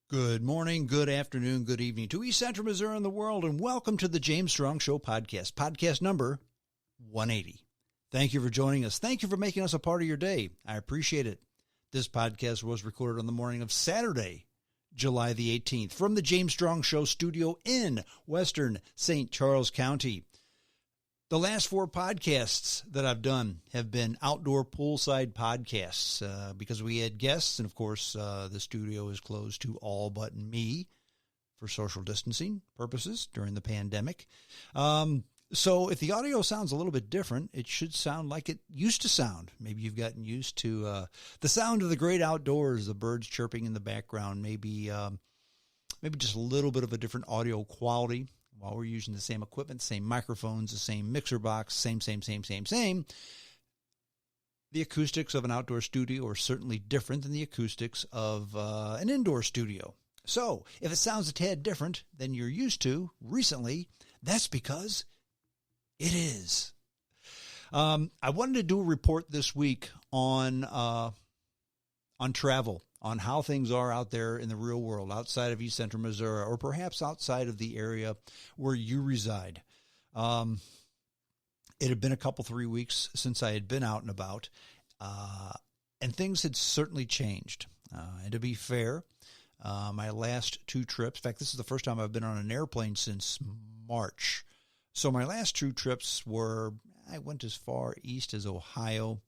Good morning, good afternoon, good evening to East Central Missouri and the world, and welcome to the James Strong Show podcast number 180. Thank you for joining us. Thank you for making us a part of your day. I appreciate it. This podcast was recorded on the morning of Saturday, July the 18th, from the James Strong Show studio in Western St. Charles County. The last 4 podcasts that I've done have been outdoor poolside podcasts because we had guests, and of course, the studio is closed to all but me for social distancing purposes during the pandemic. So if the audio sounds a little bit different, it should sound like it used to sound. Maybe you've gotten used to the sound of the great outdoors, the birds chirping in the background, maybe just a little bit of a different audio quality. While we're using the same equipment, same microphones, the same mixer box, same. The acoustics of an outdoor studio are certainly different than the acoustics of an indoor studio. So if it sounds a tad different than you're used to recently, that's because it is. I wanted to do a report this week on travel, on how things are out there in the real world, outside of East Central Missouri, or perhaps outside of the area where you reside. It had been 3 weeks since I had been out and about, and things had certainly changed. And to be fair, my last 2 trips, in fact, this is the first time I've been on an airplane since March. So my last 2 trips I went as far east as Ohio,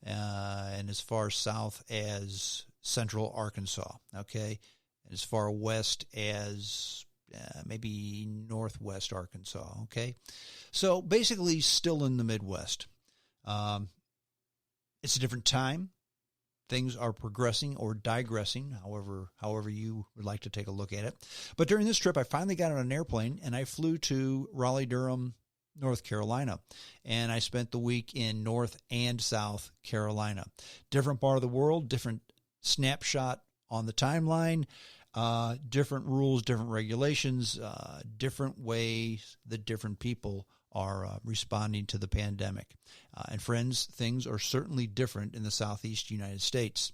and as far south as central Arkansas, okay, and as far west as maybe northwest Arkansas, okay. So basically still in the Midwest. It's a different time. Things are progressing or digressing, however you would like to take a look at it. But during this trip, I finally got on an airplane, and I flew to Raleigh-Durham, North Carolina, and I spent the week in North and South Carolina. Different part of the world, different snapshot on the timeline, different rules, different regulations, different ways that different people are responding to the pandemic. And friends, things are certainly different in the Southeast United States.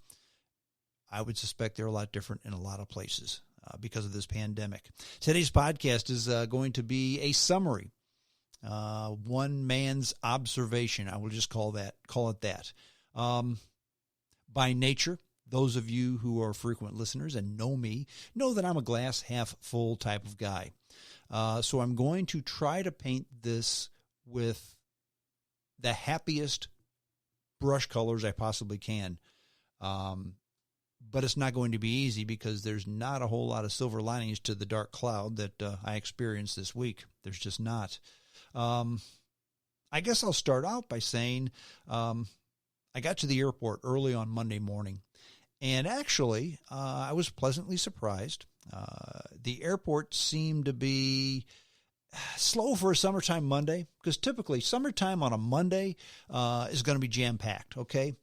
I would suspect they're a lot different in a lot of places because of this pandemic. Today's podcast is going to be a summary. One man's observation. I will just call it that. By nature, those of you who are frequent listeners and know me know that I'm a glass half full type of guy. So I'm going to try to paint this with the happiest brush colors I possibly can. But it's not going to be easy because there's not a whole lot of silver linings to the dark cloud that I experienced this week. There's just not. I guess I'll start out by saying I got to the airport early on Monday morning, and actually I was pleasantly surprised. The airport seemed to be slow for a summertime Monday, because typically summertime on a Monday is going to be jam-packed, okay?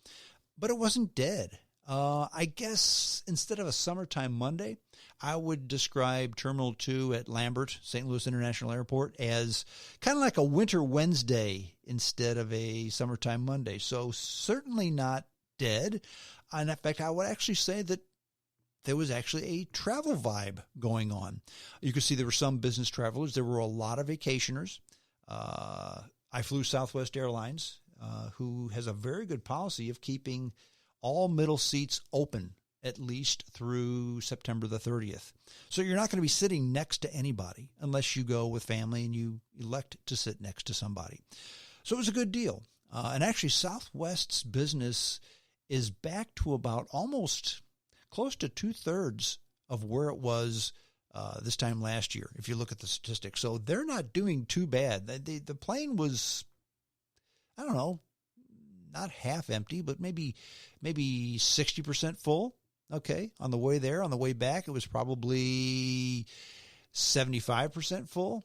But it wasn't dead. I guess instead of a summertime Monday, I would describe Terminal 2 at Lambert, St. Louis International Airport, as kind of like a winter Wednesday instead of a summertime Monday. So certainly not dead. And in fact, I would actually say that there was actually a travel vibe going on. You could see there were some business travelers. There were a lot of vacationers. I flew Southwest Airlines, who has a very good policy of keeping all middle seats open at least through September the 30th. So you're not going to be sitting next to anybody unless you go with family and you elect to sit next to somebody. So it was a good deal. And actually Southwest's business is back to about almost close to 2/3 of where it was this time last year, if you look at the statistics. So they're not doing too bad. The plane was, I don't know, not half empty, but maybe 60% full. Okay. On the way there, on the way back, it was probably 75% full.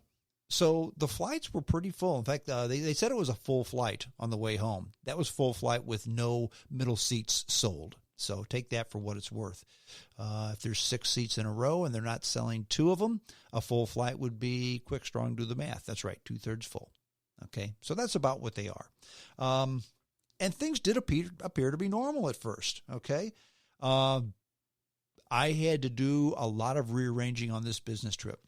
So the flights were pretty full. In fact, they said it was a full flight on the way home. That was full flight with no middle seats sold. So take that for what it's worth. If there's 6 seats in a row and they're not selling 2 of them, a full flight would be, quick, strong, do the math. That's right, 2/3 full. Okay, so that's about what they are. And things did appear to be normal at first, okay? I had to do a lot of rearranging on this business trip.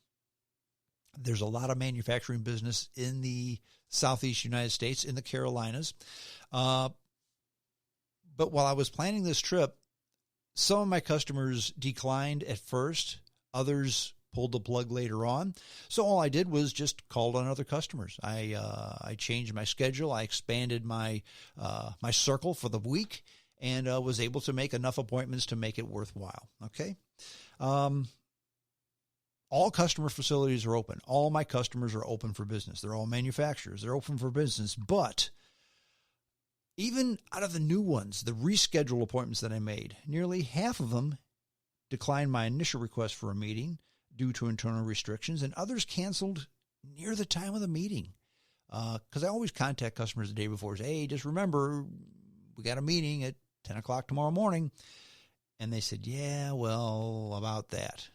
There's a lot of manufacturing business in the Southeast United States, in the Carolinas. But while I was planning this trip, some of my customers declined at first. Others pulled the plug later on. So all I did was just called on other customers. I changed my schedule. I expanded my my circle for the week, and was able to make enough appointments to make it worthwhile. Okay. All customer facilities are open. All my customers are open for business. They're all manufacturers. They're open for business. But even out of the new ones, the rescheduled appointments that I made, nearly half of them declined my initial request for a meeting due to internal restrictions, and others canceled near the time of the meeting. Because I always contact customers the day before, say, hey, just remember, we got a meeting at 10 o'clock tomorrow morning. And they said, yeah, well, about that.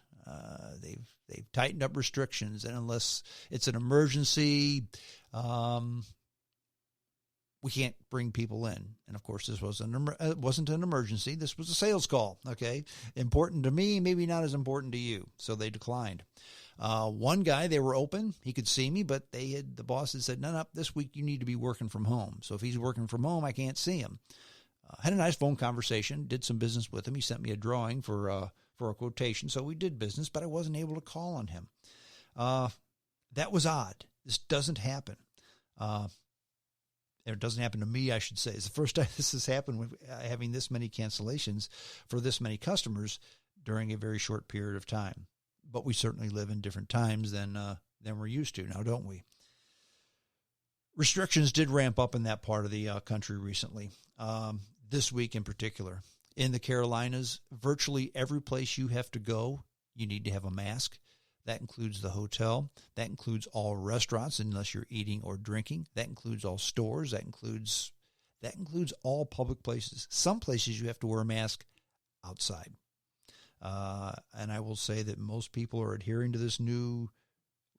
They've tightened up restrictions, and unless it's an emergency, we can't bring people in. And of course, this wasn't an emergency. This was a sales call. Okay, important to me, maybe not as important to you. So they declined. One guy, they were open. He could see me, but the boss had said, no, this week you need to be working from home. So if he's working from home, I can't see him. Had a nice phone conversation, did some business with him. He sent me a drawing for a quotation. So we did business, but I wasn't able to call on him. That was odd. This doesn't happen. It doesn't happen to me, I should say. It's the first time this has happened with having this many cancellations for this many customers during a very short period of time. But we certainly live in different times than we're used to now, don't we? Restrictions did ramp up in that part of the country recently. This week in particular. In the Carolinas, virtually every place you have to go, you need to have a mask. That includes the hotel. That includes all restaurants, unless you're eating or drinking. That includes all stores. That includes all public places. Some places you have to wear a mask outside. And I will say that most people are adhering to this new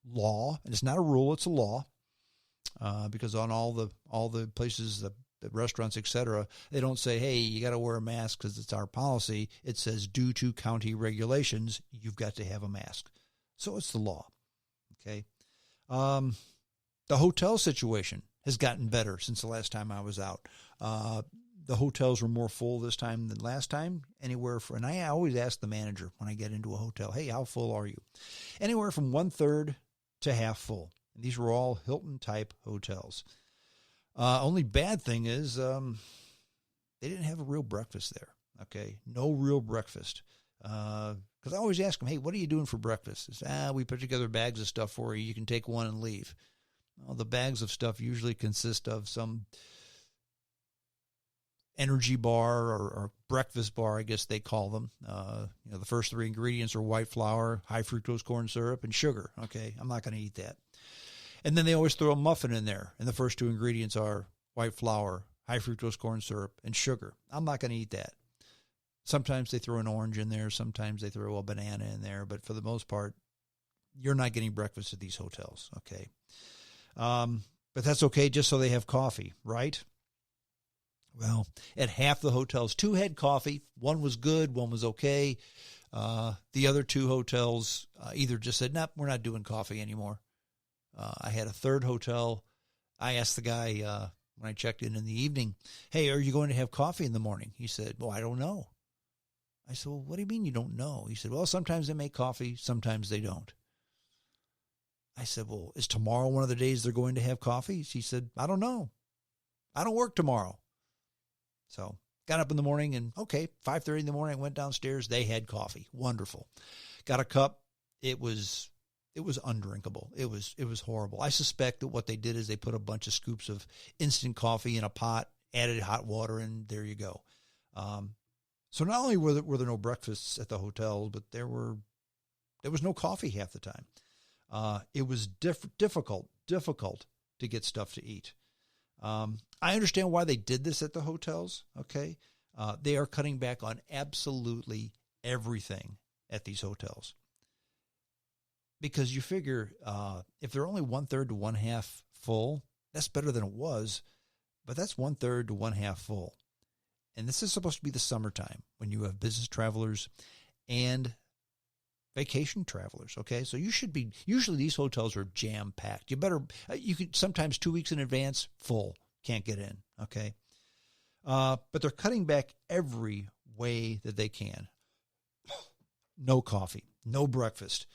law. And it's not a rule, it's a law. Because on all the places, the restaurants, etc., they don't say, hey, you got to wear a mask because it's our policy. It says, due to county regulations, you've got to have a mask. So it's the law. Okay. The hotel situation has gotten better since the last time I was out. The hotels were more full this time than last time. And I always ask the manager when I get into a hotel, hey, how full are you? Anywhere from 1/3 to half full. And these were all Hilton-type hotels. Only bad thing is they didn't have a real breakfast there, okay? No real breakfast. Because I always ask them, hey, what are you doing for breakfast? It's, we put together bags of stuff for you. You can take one and leave. Well, the bags of stuff usually consist of some energy bar or breakfast bar, I guess they call them. The first three ingredients are white flour, high fructose corn syrup, and sugar, okay? I'm not going to eat that. And then they always throw a muffin in there, and the first two ingredients are white flour, high fructose corn syrup, and sugar. I'm not going to eat that. Sometimes they throw an orange in there. Sometimes they throw a banana in there. But for the most part, you're not getting breakfast at these hotels, okay? But that's okay just so they have coffee, right? Well, at half the hotels, 2 had coffee. One was good, one was okay. The other 2 hotels either just said, nope, we're not doing coffee anymore. I had a third hotel. I asked the guy when I checked in the evening, hey, are you going to have coffee in the morning? He said, well, I don't know. I said, well, what do you mean you don't know? He said, well, sometimes they make coffee, sometimes they don't. I said, well, is tomorrow one of the days they're going to have coffee? He said, I don't know. I don't work tomorrow. So got up in the morning and, okay, 5:30 in the morning, I went downstairs. They had coffee. Wonderful. Got a cup. It was undrinkable. It was horrible. I suspect that what they did is they put a bunch of scoops of instant coffee in a pot, added hot water, and there you go. So not only were there no breakfasts at the hotel, but there was no coffee half the time. It was difficult to get stuff to eat. I understand why they did this at the hotels. Okay. They are cutting back on absolutely everything at these hotels. Because you figure if they're only 1/3 to 1/2 full, that's better than it was, but that's 1/3 to 1/2 full. And this is supposed to be the summertime when you have business travelers and vacation travelers. Okay. So usually these hotels are jam packed. You could sometimes 2 weeks in advance, full, can't get in. Okay. But they're cutting back every way that they can. No coffee, no breakfast.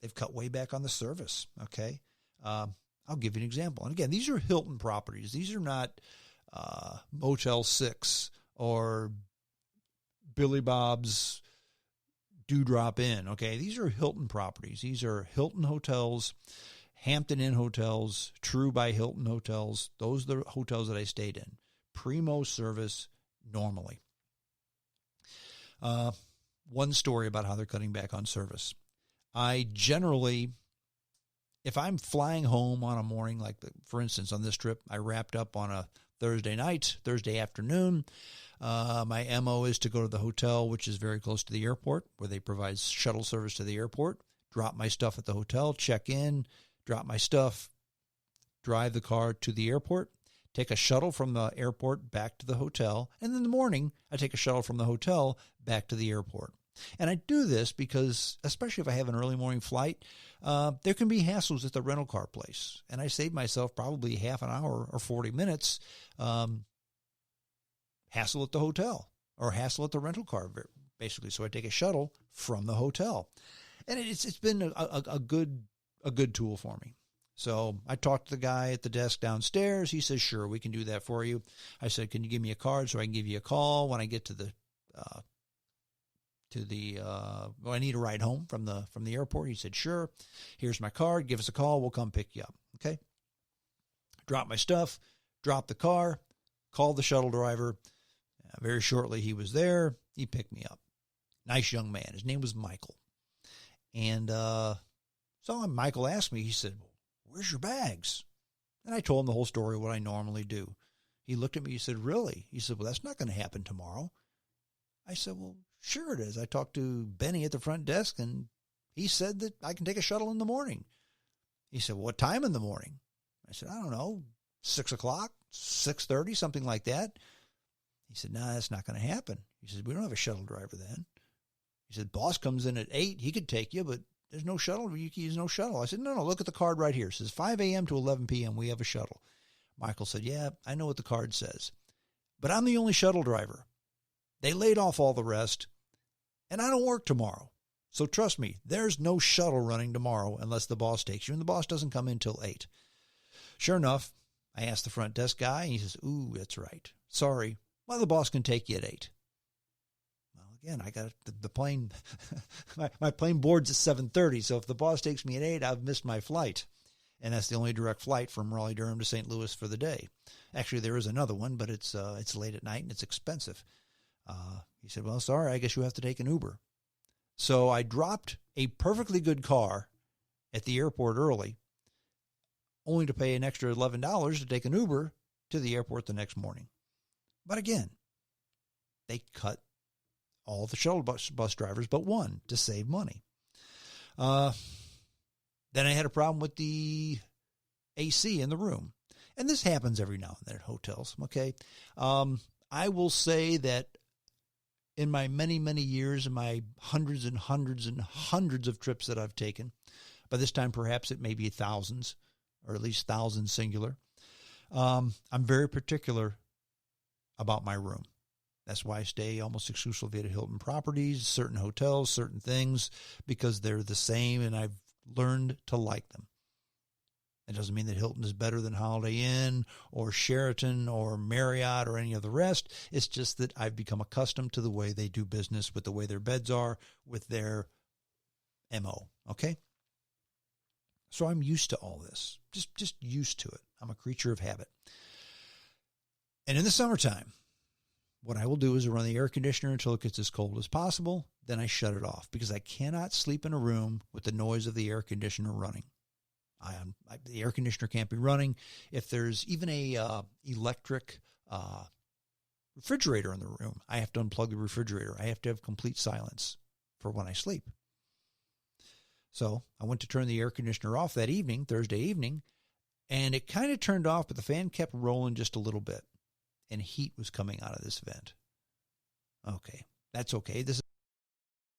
They've cut way back on the service. Okay. I'll give you an example. And again, these are Hilton properties. These are not Motel 6 or Billy Bob's Dewdrop Inn. Okay. These are Hilton properties. These are Hilton hotels, Hampton Inn hotels, True by Hilton hotels. Those are the hotels that I stayed in. Primo service normally. One story about how they're cutting back on service. I generally, if I'm flying home on a morning, for instance, on this trip, I wrapped up on a Thursday night, Thursday afternoon. My MO is to go to the hotel, which is very close to the airport, where they provide shuttle service to the airport, drop my stuff at the hotel, check in, drop my stuff, drive the car to the airport, take a shuttle from the airport back to the hotel, and in the morning, I take a shuttle from the hotel back to the airport. And I do this because, especially if I have an early morning flight, there can be hassles at the rental car place. And I save myself probably half an hour or 40 minutes hassle at the hotel or hassle at the rental car, basically. So I take a shuttle from the hotel. And it's been a good tool for me. So I talked to the guy at the desk downstairs. He says, sure, we can do that for you. I said, can you give me a card so I can give you a call when I get to the I need a ride home from the airport. He said, sure, here's my card. Give us a call. We'll come pick you up. Okay. Drop my stuff, drop the car, called the shuttle driver. Very shortly, he was there. He picked me up. Nice young man. His name was Michael. And so Michael asked me, he said, where's your bags? And I told him the whole story of what I normally do. He looked at me. He said, really? He said, well, that's not going to happen tomorrow. I said, well, sure it is. I talked to Benny at the front desk, and he said that I can take a shuttle in the morning. He said, well, what time in the morning? I said, I don't know, 6 o'clock, 6:30, something like that. He said, no, that's not going to happen. He said, we don't have a shuttle driver then. He said, boss comes in at 8. He could take you, but there's no shuttle. You can use no shuttle. I said, no, look at the card right here. It says 5 a.m. to 11 p.m. We have a shuttle. Michael said, yeah, I know what the card says, but I'm the only shuttle driver. They laid off all the rest, and I don't work tomorrow. So trust me, there's no shuttle running tomorrow unless the boss takes you, and the boss doesn't come in till 8. Sure enough, I asked the front desk guy, and he says, ooh, that's right. Sorry. Well, the boss can take you at 8. Well, again, I got the plane. my plane boards at 7:30, so if the boss takes me at 8, I've missed my flight. And that's the only direct flight from Raleigh-Durham to St. Louis for the day. Actually, there is another one, but it's late at night, and it's expensive. He said, well, sorry, I guess you have to take an Uber. So I dropped a perfectly good car at the airport early, only to pay an extra $11 to take an Uber to the airport the next morning. But again, they cut all the shuttle bus drivers but one to save money. Then I had a problem with the AC in the room. And this happens every now and then at hotels, okay? I will say that in my many, many years, in my hundreds and hundreds and hundreds of trips that I've taken, by this time perhaps it may be thousands, or at least thousands singular, I'm very particular about my room. That's why I stay almost exclusively at Hilton properties, certain hotels, certain things, because they're the same and I've learned to like them. It doesn't mean that Hilton is better than Holiday Inn or Sheraton or Marriott or any of the rest. It's just that I've become accustomed to the way they do business, with the way their beds are, with their MO, okay? So I'm used to all this, just used to it. I'm a creature of habit. And in the summertime, what I will do is run the air conditioner until it gets as cold as possible. Then I shut it off because I cannot sleep in a room with the noise of the air conditioner running. The air conditioner can't be running. If there's even a electric refrigerator in the room, I have to unplug the refrigerator. I have to have complete silence for when I sleep. So I went to turn the air conditioner off that evening, Thursday evening, and it kind of turned off, but the fan kept rolling just a little bit, and heat was coming out of this vent. Okay, That's okay. This